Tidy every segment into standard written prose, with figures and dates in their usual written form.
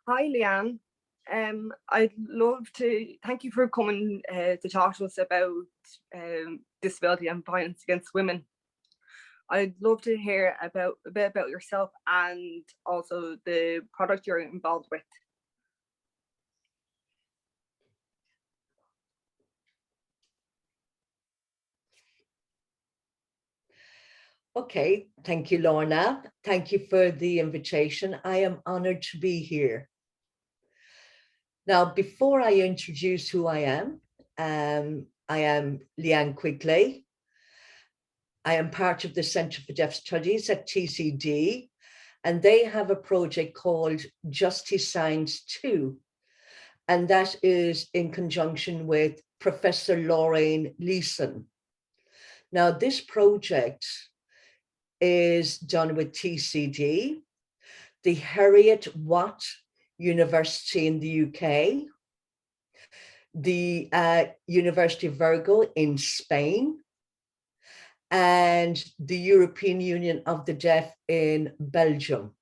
Hi, Leanne. I'd love to thank you for coming to talk to us about disability and violence against women. I'd love to hear a bit about yourself and also the product you're involved with. Okay, thank you, Lorna. Thank you for the invitation. I am honored to be here. Now, before I introduce who I am Lianne Quigley. I am part of the Centre for Deaf Studies at TCD, and they have a project called Justice Science 2, and that is in conjunction with Professor Lorraine Leeson. Now, this project is done with TCD, the Harriet Watt University in the UK, the University of Virgo in Spain, and the European Union of the Deaf in Belgium.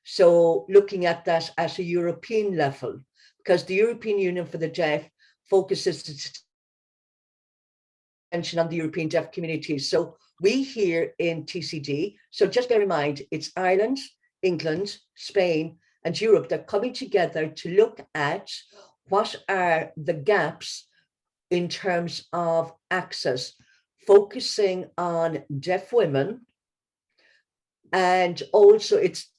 So looking at that at a European level, because the European Union for the Deaf focuses its attention on the European deaf community. So we here in TCD, so just bear in mind, it's Ireland, England, Spain, and Europe that are coming together to look at what are the gaps in terms of access, focusing on deaf women, and also it's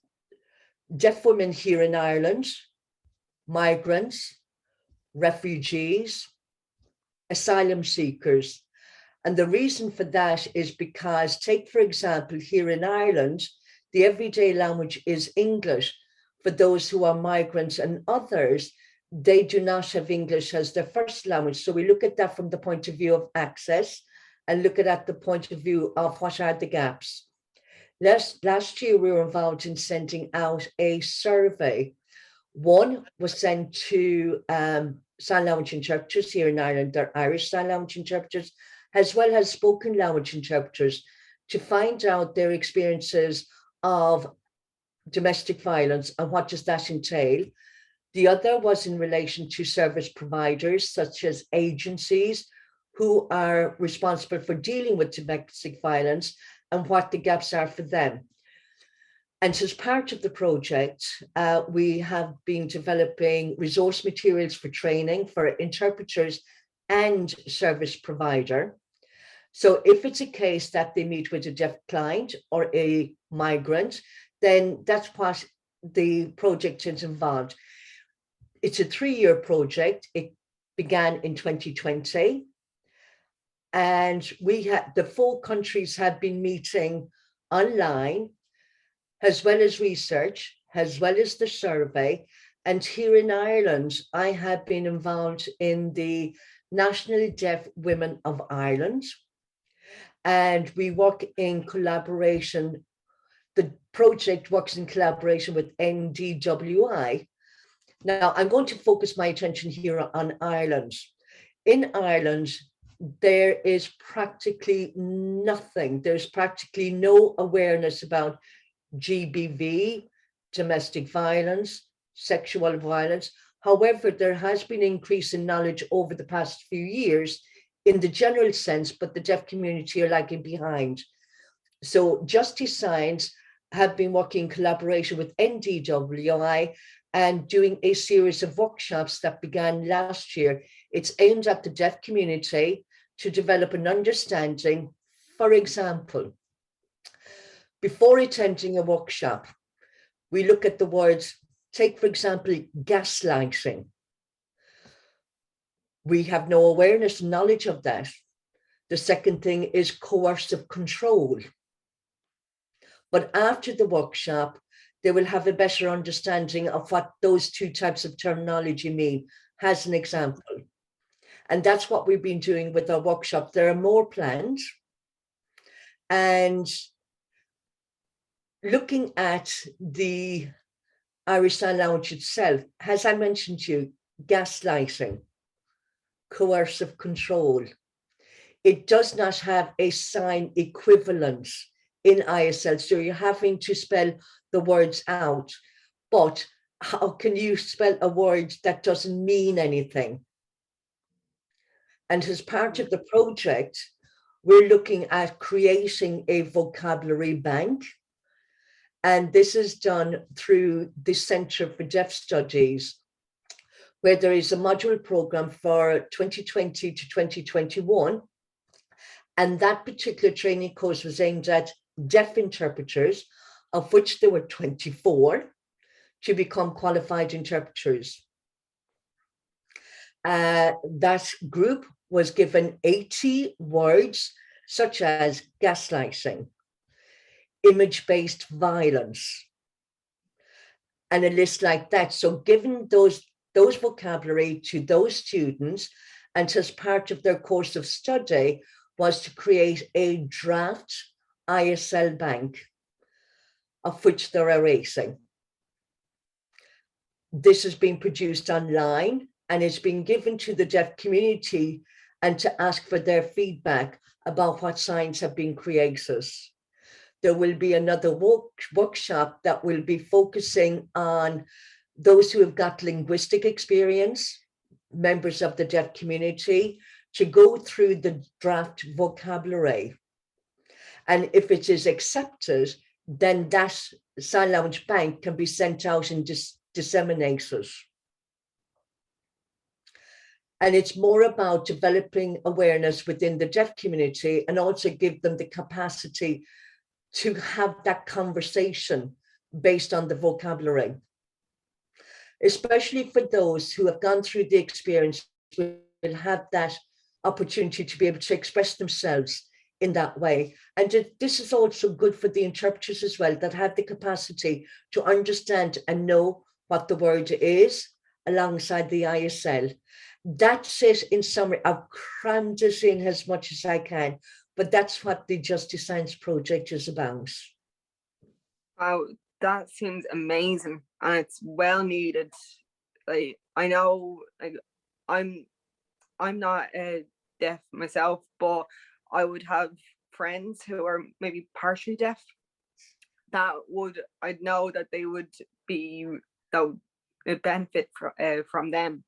deaf women here in Ireland, migrants, refugees, asylum seekers. And the reason for that is because, take for example, here in Ireland, the everyday language is English for those who are migrants, and others, they do not have English as their first language. So we look at that from the point of view of access and look at the point of view of what are the gaps. Last year, we were involved in sending out a survey. One was sent to sign language interpreters here in Ireland, they're Irish sign language interpreters, as well as spoken language interpreters, to find out their experiences of domestic violence and what does that entail. The other was in relation to service providers, such as agencies who are responsible for dealing with domestic violence and what the gaps are for them. And as part of the project, we have been developing resource materials for training for interpreters and service provider. So if it's a case that they meet with a deaf client or a migrant, then that's what the project is involved. It's a 3-year project. It began in 2020. And the 4 countries have been meeting online, as well as research, as well as the survey. And here in Ireland, I have been involved in the National Deaf Women of Ireland. And we work in collaboration. The project works in collaboration with NDWI. Now, I'm going to focus my attention here on Ireland. In Ireland, there is practically nothing. There's practically no awareness about GBV, domestic violence, sexual violence. However, there has been an increase in knowledge over the past few years in the general sense, but the deaf community are lagging behind. So Justice Science have been working in collaboration with NDWI and doing a series of workshops that began last year. It's aimed at the deaf community to develop an understanding. For example, before attending a workshop, we look at the words, take for example, gaslighting. We have no awareness, knowledge of that. The second thing is coercive control. But after the workshop, they will have a better understanding of what those 2 types of terminology mean, as an example. And that's what we've been doing with our workshop. There are more planned. And looking at the Irish Sign Language itself, as I mentioned to you, gaslighting, coercive control, it does not have a sign equivalent in ISL. So you're having to spell the words out. But how can you spell a word that doesn't mean anything? And as part of the project, we're looking at creating a vocabulary bank. And this is done through the Centre for Deaf Studies, where there is a module program for 2020 to 2021. And that particular training course was aimed at deaf interpreters, of which there were 24 to become qualified interpreters. That group was given 80 words, such as gaslighting, image-based violence, and a list like that. So given those vocabulary to those students, and as part of their course of study, was to create a draft ISL bank, of which there are 80. This has been produced online and it's been given to the deaf community and to ask for their feedback about what signs have been created. There will be another workshop that will be focusing on those who have got linguistic experience, members of the deaf community, to go through the draft vocabulary. And if it is accepted, then that Sign Language Bank can be sent out and disseminated. And it's more about developing awareness within the deaf community and also give them the capacity to have that conversation based on the vocabulary, especially for those who have gone through the experience, will have that opportunity to be able to express themselves in that way. And this is also good for the interpreters as well, that have the capacity to understand and know what the word is alongside the ISL. That's it in summary. I've crammed it in as much as I can, but that's what the Justice Science Project is about. Wow, that seems amazing, and it's well needed. Like, I know, like, I'm not deaf myself, but I would have friends who are maybe partially deaf that I'd know that they would be, that would benefit from them.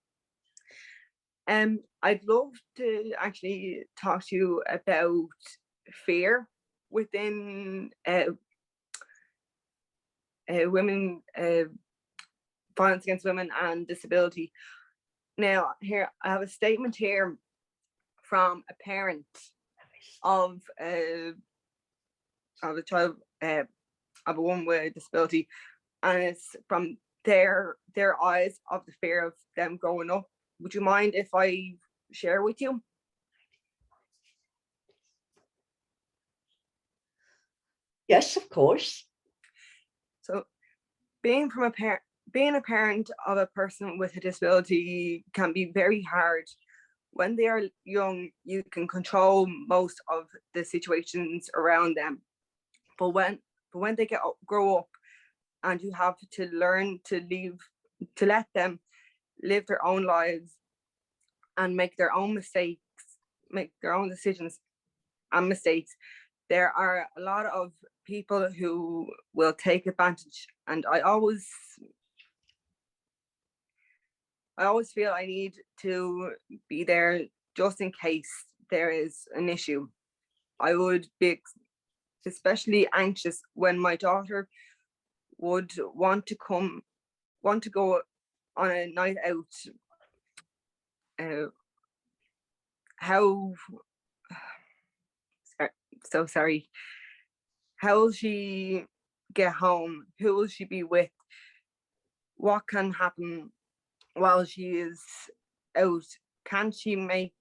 I'd love to actually talk to you about fear within women, violence against women and disability. Now, here I have a statement here from a parent of a child, of a woman with a disability, and it's from their eyes of the fear of them growing up. Would you mind if I share with you? Yes, of course. So, being a parent of a person with a disability can be very hard. When they are young, you can control most of the situations around them, but when they grow up, and you have to learn to let them live their own lives and make their own mistakes, make their own decisions and mistakes, there are a lot of people who will take advantage. And I always feel I need to be there just in case there is an issue. I would be especially anxious when my daughter would want to go on a night out. How sorry. How will she get home? Who will she be with? What can happen while she is out? Can she make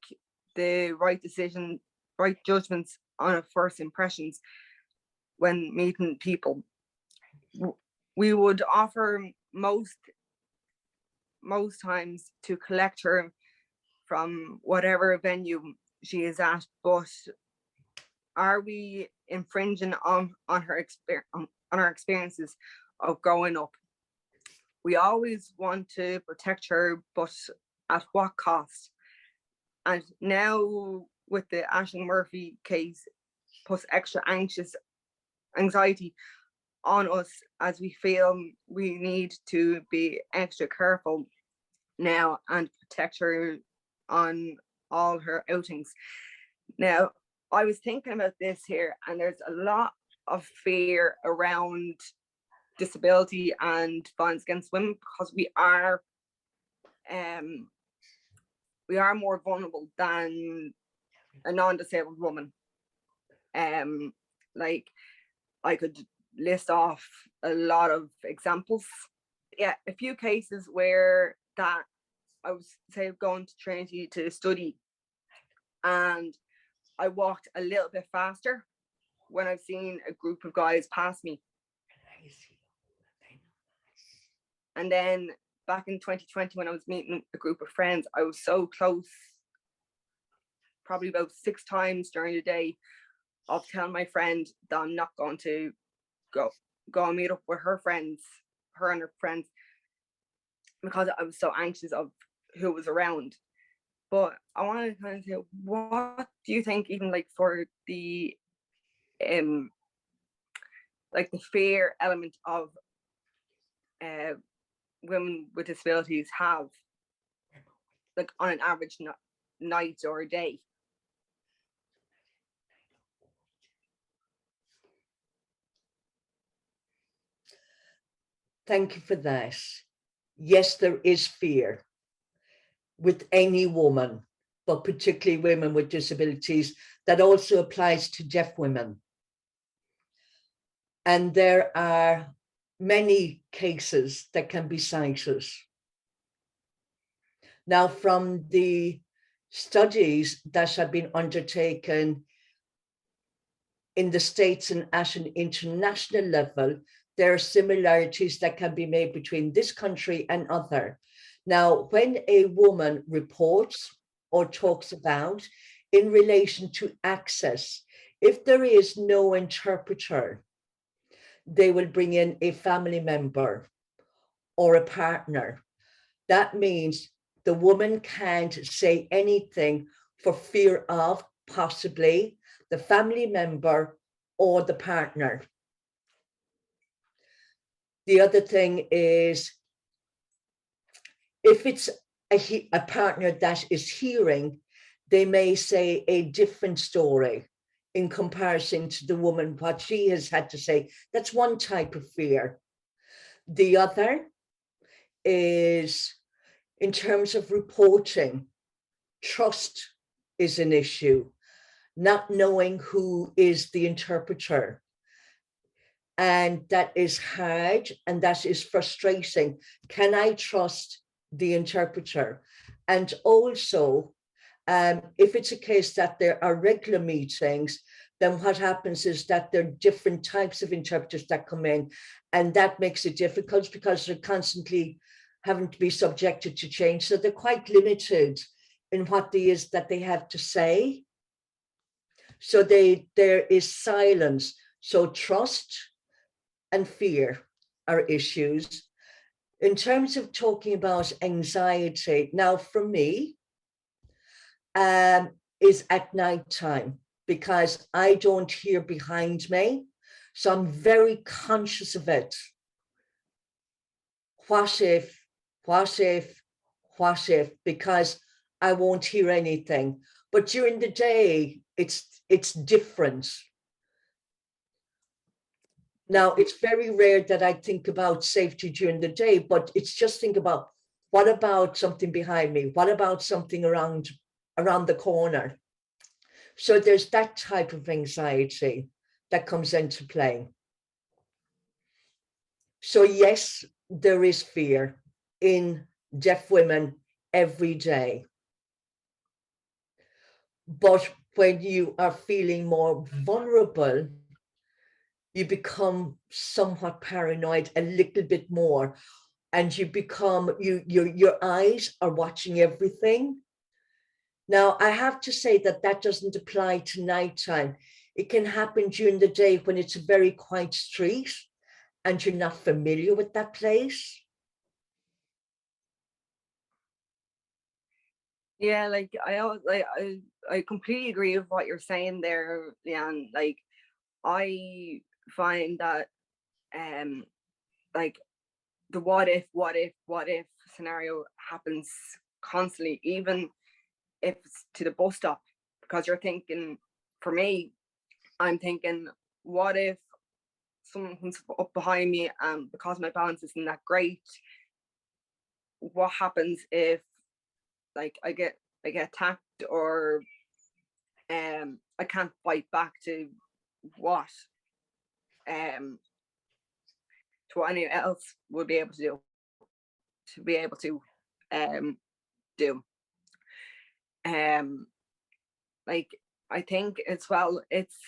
the right decision, right judgments on her first impressions when meeting people? We would offer most times to collect her from whatever venue she is at, but are we infringing on her experiences of growing up? We always want to protect her, but at what cost? And now with the Ashling Murphy case, plus extra anxiety, on us, as we feel we need to be extra careful now and protect her on all her outings. Now, I was thinking about this here, and there's a lot of fear around disability and violence against women, because we are more vulnerable than a non-disabled woman. Like, I could list off a lot of examples. Yeah, a few cases where that I was, say, going to Trinity to study, and I walked a little bit faster when I've seen a group of guys pass me. And then back in 2020, when I was meeting a group of friends, I was so close, probably about 6 times during the day, of telling my friend that I'm not going to go and meet up with her and her friends, because I was so anxious of who was around. But I want to kind of say, what do you think, even like for the like the fear element of women with disabilities have, like, on an average night or a day? Thank you for that. Yes, there is fear with any woman, but particularly women with disabilities. That also applies to deaf women. And there are many cases that can be cited. Now, from the studies that have been undertaken in the States and at an international level, there are similarities that can be made between this country and other. Now, when a woman reports or talks about in relation to access, if there is no interpreter, they will bring in a family member or a partner. That means the woman can't say anything for fear of possibly the family member or the partner. The other thing is, if it's a partner that is hearing, they may say a different story in comparison to the woman, what she has had to say. That's one type of fear. The other is, in terms of reporting, trust is an issue, not knowing who is the interpreter. And that is hard, and that is frustrating. Can I trust the interpreter? And also, if it's a case that there are regular meetings, then what happens is that there are different types of interpreters that come in, and that makes it difficult because they're constantly having to be subjected to change. So they're quite limited in what it is that they have to say. So there is silence. So trust and fear are issues. In terms of talking about anxiety, now for me, is at night time, because I don't hear behind me. So I'm very conscious of it. What if, because I won't hear anything. But during the day, it's different. Now, it's very rare that I think about safety during the day, but it's just think about, what about something behind me? What about something around the corner? So there's that type of anxiety that comes into play. So yes, there is fear in deaf women every day. But when you are feeling more vulnerable, you become somewhat paranoid a little bit more, and you become, your eyes are watching everything. Now, I have to say that that doesn't apply to nighttime. It can happen during the day when it's a very quiet street and you're not familiar with that place. Yeah, like I completely agree with what you're saying there, Lianne. Like, I find that like the what if scenario happens constantly, even if it's to the bus stop, because you're thinking, for me, I'm thinking, what if someone comes up behind me and because my balance isn't that great, what happens if like I get attacked, or I can't fight back to what anyone else would be able to do. Like, I think as well, it's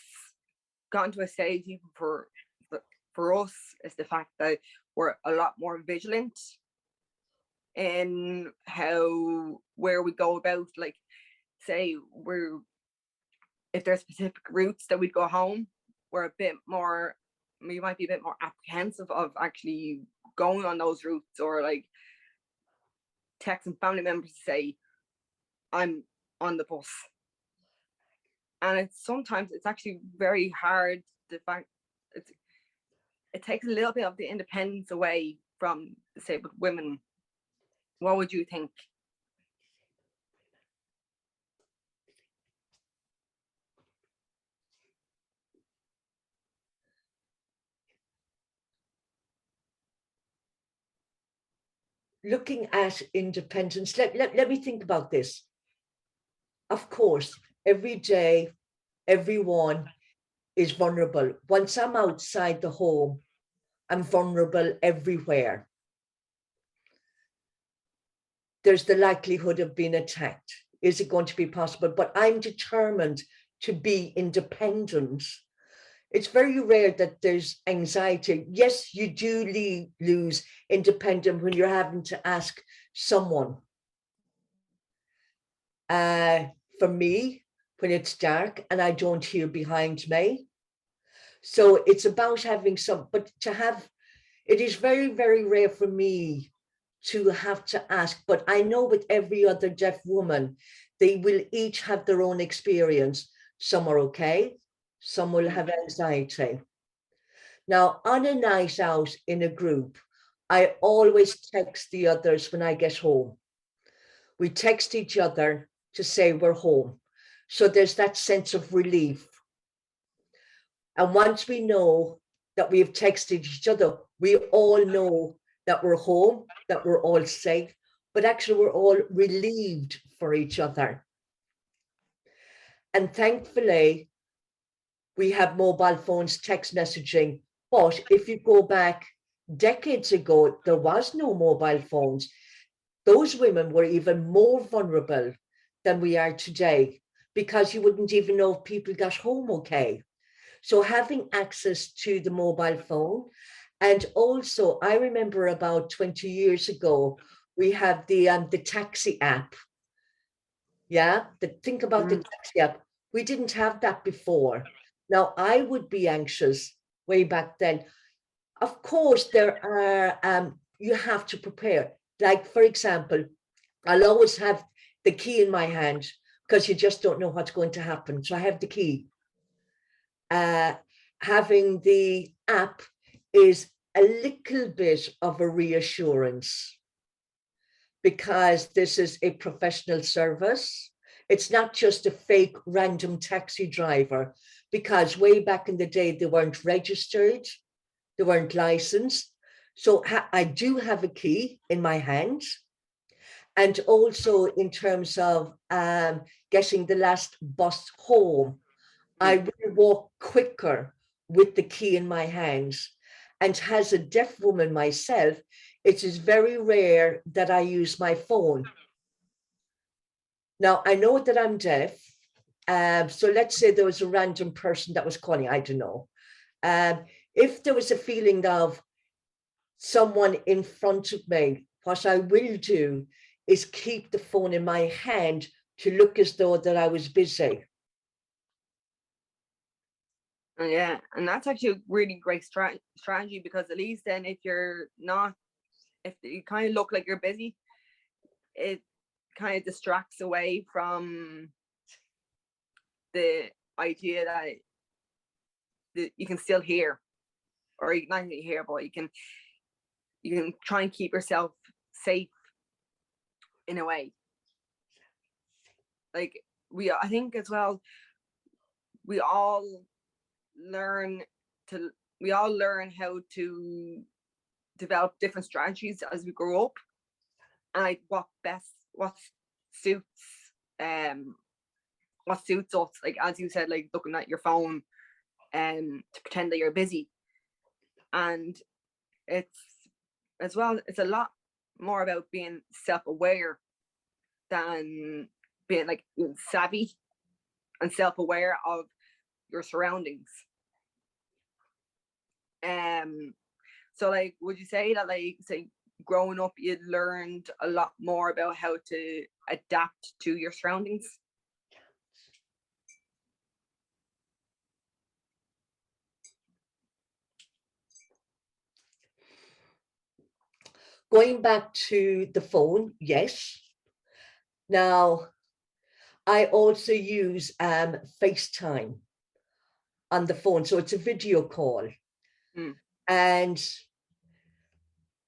gotten to a stage even for us, is the fact that we're a lot more vigilant in where we go about, like, say if there's specific routes that we'd go home, we might be a bit more apprehensive of actually going on those routes, or like texting family members to say, I'm on the bus. And sometimes it's actually very hard. The fact it takes a little bit of the independence away from disabled women. What would you think? Looking at independence, let me think about this. Of course, every day, everyone is vulnerable. Once I'm outside the home, I'm vulnerable everywhere. There's the likelihood of being attacked. Is it going to be possible? But I'm determined to be independent. It's very rare that there's anxiety. Yes, you do lose independence when you're having to ask someone. For me, when it's dark and I don't hear behind me. So it's about having but it is very, very rare for me to have to ask, but I know with every other deaf woman, they will each have their own experience. Some are okay, some will have anxiety. Now, on a night out in a group, I always text the others when I get home. We text each other to say we're home. So there's that sense of relief. And once we know that we have texted each other, we all know that we're home, that we're all safe, but actually we're all relieved for each other. And thankfully, we have mobile phones, text messaging. But if you go back decades ago, there was no mobile phones. Those women were even more vulnerable than we are today, because you wouldn't even know if people got home okay. So having access to the mobile phone, and also I remember about 20 years ago, we have the taxi app. Yeah, think about the taxi app. We didn't have that before. Now, I would be anxious way back then. Of course, there are, you have to prepare. Like, for example, I'll always have the key in my hand because you just don't know what's going to happen. So I have the key. Having the app is a little bit of a reassurance, because this is a professional service. It's not just a fake random taxi driver, because way back in the day, they weren't registered, they weren't licensed. So I do have a key in my hand. And also in terms of getting the last bus home, I will walk quicker with the key in my hands. And as a deaf woman myself, it is very rare that I use my phone. Now, I know that I'm deaf. So let's say there was a random person that was calling, I don't know. If there was a feeling of someone in front of me, what I will do is keep the phone in my hand to look as though that I was busy. Yeah, and that's actually a really great strategy, because at least then if you're not, if you kind of look like you're busy, it kind of distracts away from the idea that you can still hear. or not only here, but you can try and keep yourself safe in a way. Like I think as well, we all learn how to develop different strategies as we grow up, and like what suits us, like as you said, like looking at your phone to pretend that you're busy. And it's a lot more about being self-aware than being like savvy and self-aware of your surroundings. So like, would you say that, like, say growing up you learned a lot more about how to adapt to your surroundings? Going back to the phone, yes. Now, I also use FaceTime on the phone, so it's a video call. And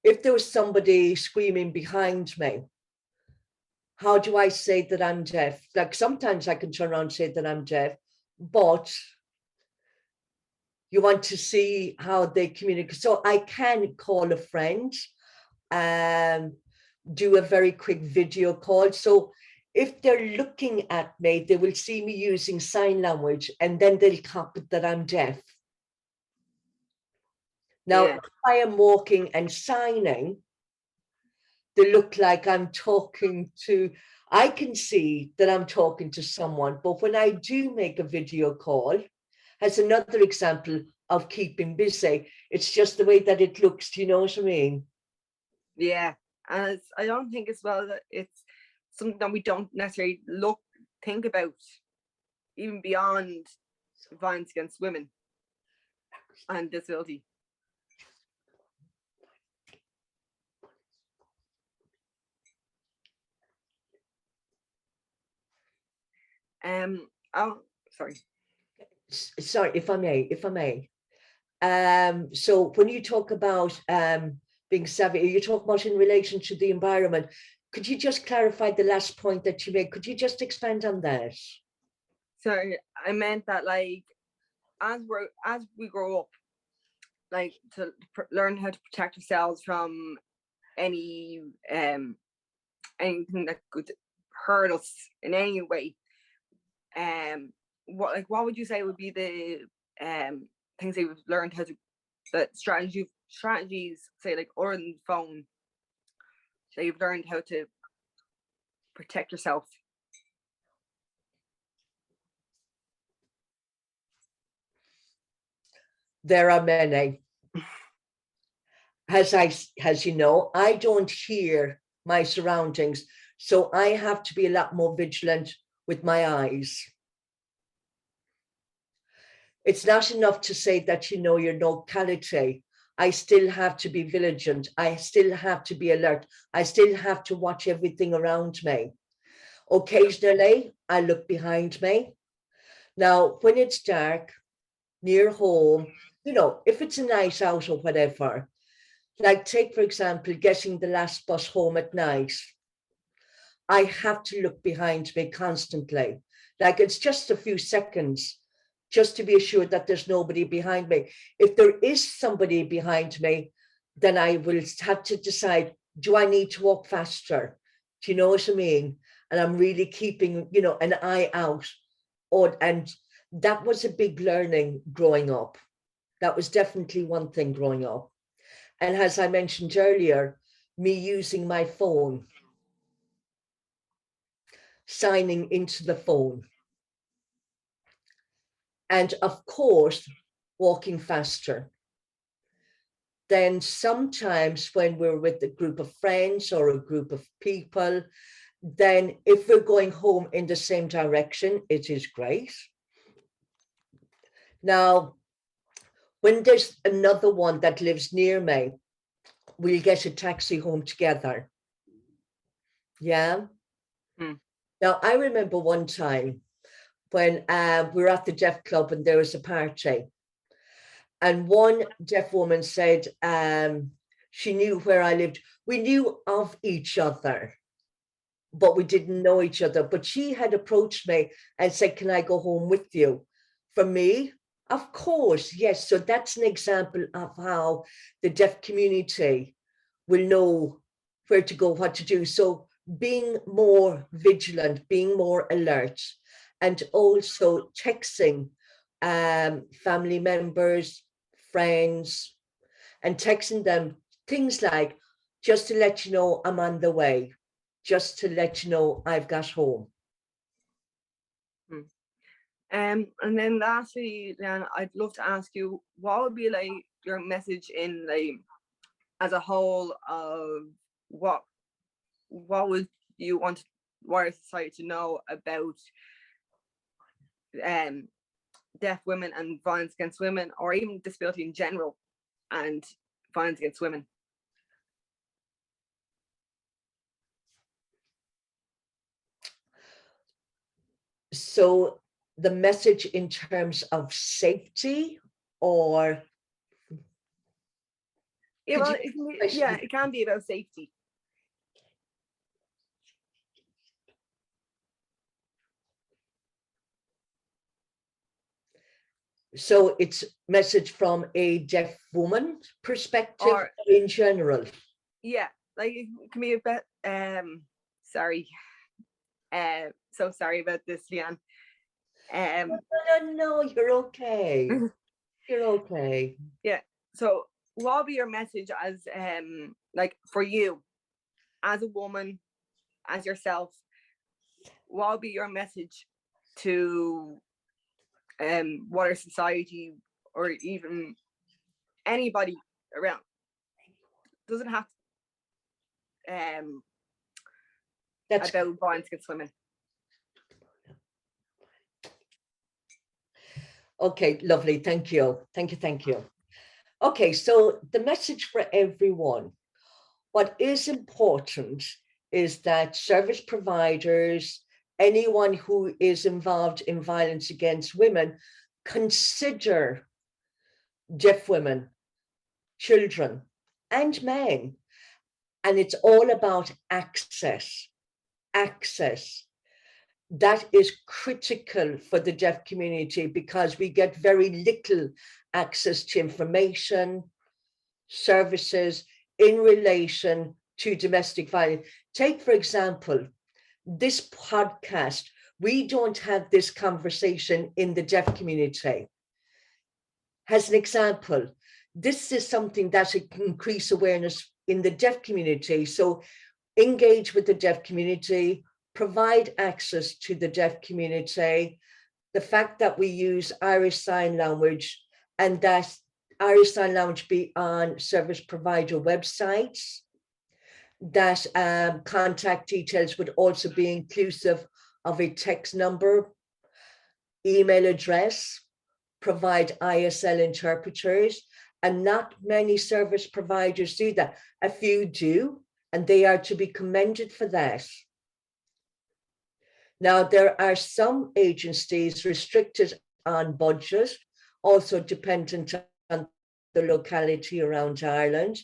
if there was somebody screaming behind me, how do I say that I'm deaf? Like sometimes I can turn around and say that I'm deaf, but you want to see how they communicate. So I can call a friend, do a very quick video call. So if they're looking at me, they will see me using sign language, and then they'll copy that I'm deaf. Now, if I am walking and signing, they look like I'm talking to, I can see that I'm talking to someone, but when I do make a video call, as another example of keeping busy, it's just the way that it looks. Do you know what I mean? Yeah, and I don't think as well that it's something that we don't necessarily think about, even beyond violence against women and disability. Oh, sorry. Sorry, if I may. So when you talk about being savvy, you talk about in relation to the environment. Could you just clarify the last point that you made? Could you just expand on that? So I meant that, like, as we grow up, like, to learn how to protect ourselves from any anything that could hurt us in any way. What would you say would be the things that you've learned how to, that strategies, say, like, other than the phone, that you've learned how to protect yourself? There are many. As you know, I don't hear my surroundings, so I have to be a lot more vigilant with my eyes. It's not enough to say that you know your locality. I still have to be vigilant. I still have to be alert. I still have to watch everything around me. Occasionally, I look behind me. Now, when it's dark, near home, you know, if it's a night out or whatever, like take, for example, getting the last bus home at night, I have to look behind me constantly. Like it's just a few seconds just to be assured that there's nobody behind me. If there is somebody behind me, then I will have to decide, do I need to walk faster? Do you know what I mean? And I'm really keeping, you know, an eye out. And that was a big learning growing up. That was definitely one thing growing up. And as I mentioned earlier, me using my phone, signing into the phone. And of course, walking faster. Then sometimes when we're with a group of friends or a group of people, then if we're going home in the same direction, it is great. Now, when there's another one that lives near me, we'll get a taxi home together. Yeah. Now, I remember one time when we were at the Deaf Club and there was a party. And one deaf woman said she knew where I lived. We knew of each other, but we didn't know each other. But she had approached me and said, can I go home with you? For me, of course, yes. So that's an example of how the deaf community will know where to go, what to do. So being more vigilant, being more alert, and also texting family members, friends, and texting them things like, just to let you know I'm on the way, just to let you know I've got home. And then lastly, Lianne, I'd love to ask you, what would be like your message in like as a whole of what would you want wider society to know about deaf women and violence against women, or even disability in general and violence against women? So the message in terms of safety, or Yeah, well, it can be about safety. so it's message from a deaf woman perspective, Or in general? yeah, like it can be a bit sorry. So sorry about this, Lianne. No, you're okay. You're okay. Yeah. So what will be your message as like for you as a woman, as yourself, what will be your message to wider society, or even anybody around? Doesn't have to That's about violence against women. okay, lovely. Thank you. Thank you. Thank you. Okay, so the message for everyone. What is important is that service providers, anyone who is involved in violence against women, consider deaf women, children, and men. And it's all about access. Access. That is critical for the deaf community because we get very little access to information, services in relation to domestic violence. Take, for example, this podcast. We don't have this conversation in the deaf community. As an example, this is something that can increase awareness in the deaf community. So engage with the deaf community, provide access to the deaf community. The fact that we use Irish Sign Language, and that Irish Sign Language be on service provider websites, that contact details would also be inclusive of a text number, email address, provide ISL interpreters, and not many service providers do that. A few do, and they are to be commended for that. Now, there are some agencies restricted on budget, also dependent on the locality around Ireland,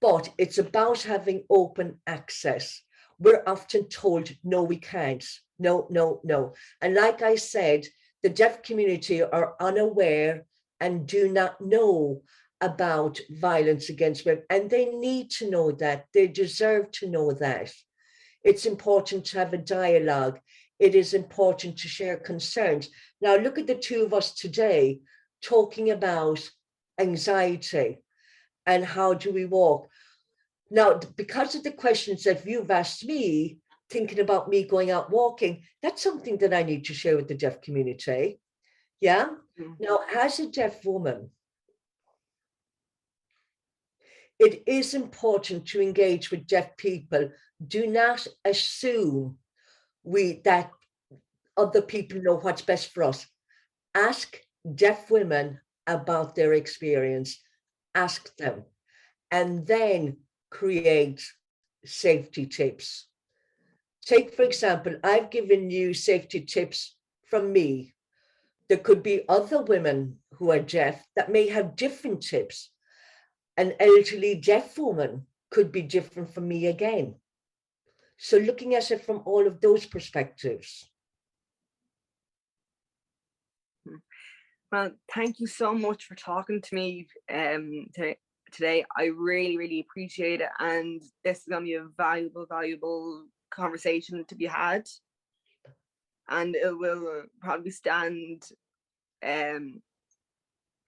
but it's about having open access. We're often told, no, we can't. No, no, no. And like I said, the deaf community are unaware and do not know about violence against women, and they need to know that. They deserve to know that. It's important to have a dialogue. It is important to share concerns. Now, look at the two of us today talking about anxiety and how do we walk. Now, because of the questions that you've asked me, thinking about me going out walking, that's something that I need to share with the deaf community. Yeah. Now, as a deaf woman, it is important to engage with deaf people. Do not assume that other people know what's best for us. Ask deaf women about their experience. Ask them, and then create safety tips. Take, for example, I've given you safety tips from me. There could be other women who are deaf that may have different tips. An elderly deaf woman could be different from me again. So looking at it from all of those perspectives. Well, thank you so much for talking to me today. I really, really appreciate it. And this is going to be a valuable conversation to be had. And it will probably stand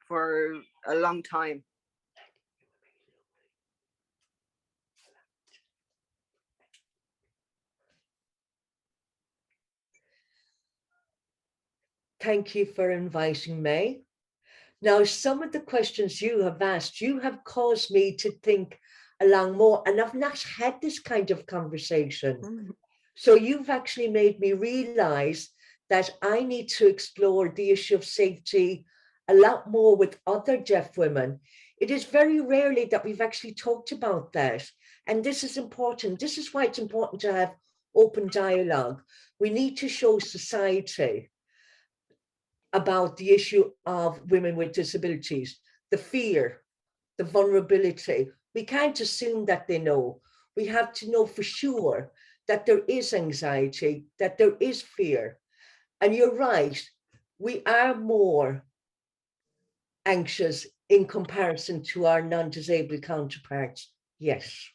for a long time. Thank you for inviting me. Now, some of the questions you have asked, you have caused me to think along more, and I've not had this kind of conversation. So you've actually made me realize that I need to explore the issue of safety a lot more with other deaf women. It is very rarely that we've actually talked about that. And this is important. This is why it's important to have open dialogue. We need to show society about the issue of women with disabilities, the fear, the vulnerability. We can't assume that they know. We have to know for sure that there is anxiety, that there is fear. And you're right, we are more anxious in comparison to our non-disabled counterparts. Yes.